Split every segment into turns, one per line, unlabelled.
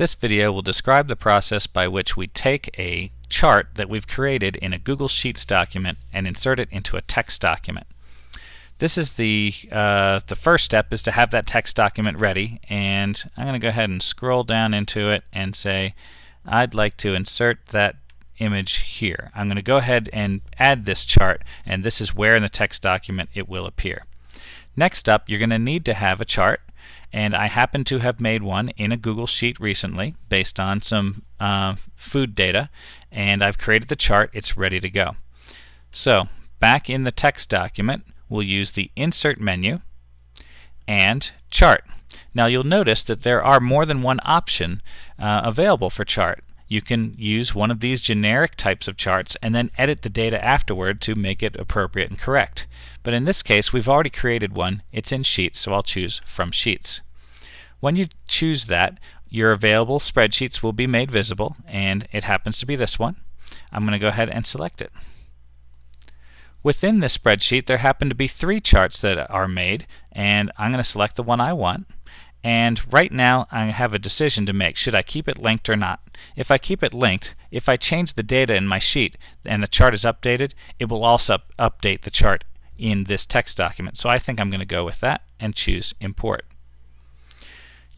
This video will describe the process by which we take a chart that we've created in a Google Sheets document and insert it into a text document. This is the first step is to have that text document ready, and I'm going to go ahead and scroll down into it and say I'd like to insert that image here. I'm going to go ahead and add this chart, and this is where in the text document it will appear. Next up, you're going to need to have a chart, and I happen to have made one in a Google Sheet recently based on some food data, and I've created the chart. It's ready to go. So back in the text document, we'll use the Insert menu and Chart. Now you'll notice that there are more than one option available for chart. You can use one of these generic types of charts and then edit the data afterward to make it appropriate and correct. But in this case, we've already created one. It's in Sheets, so I'll choose from Sheets. When you choose that, your available spreadsheets will be made visible, and it happens to be this one. I'm going to go ahead and select it. Within this spreadsheet, there happen to be 3 charts that are made, and I'm going to select the one I want. And right now I have a decision to make. Should I keep it linked or not? If I keep it linked, if I change the data in my sheet and the chart is updated, it will also update the chart in this text document. So I think I'm going to go with that and choose Import.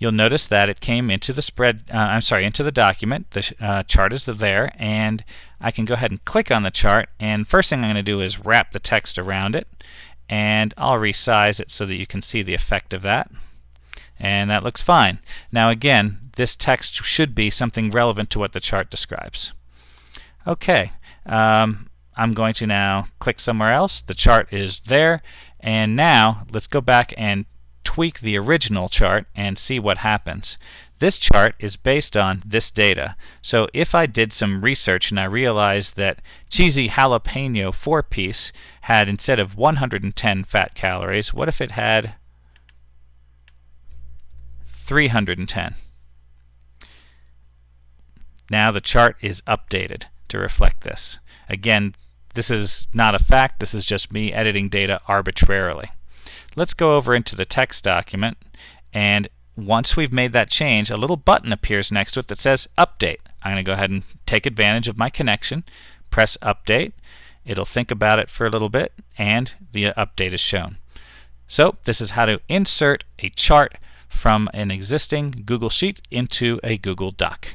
You'll notice that it came into the into the document. The chart is there, and I can go ahead and click on the chart, and first thing I'm going to do is wrap the text around it, and I'll resize it so that you can see the effect of that. And that looks fine. Now again, this text should be something relevant to what the chart describes. Okay, I'm going to now click somewhere else. The chart is there, and now let's go back and tweak the original chart and see what happens. This chart is based on this data. So if I did some research and I realized that cheesy jalapeno 4-piece had, instead of 110 fat calories, what if it had 310. Now the chart is updated to reflect this. Again, this is not a fact, this is just me editing data arbitrarily. Let's go over into the text document, and once we've made that change, a little button appears next to it that says Update. I'm going to go ahead and take advantage of my connection, press Update. It'll think about it for a little bit, and the update is shown. So this is how to insert a chart from an existing Google Sheet into a Google Doc.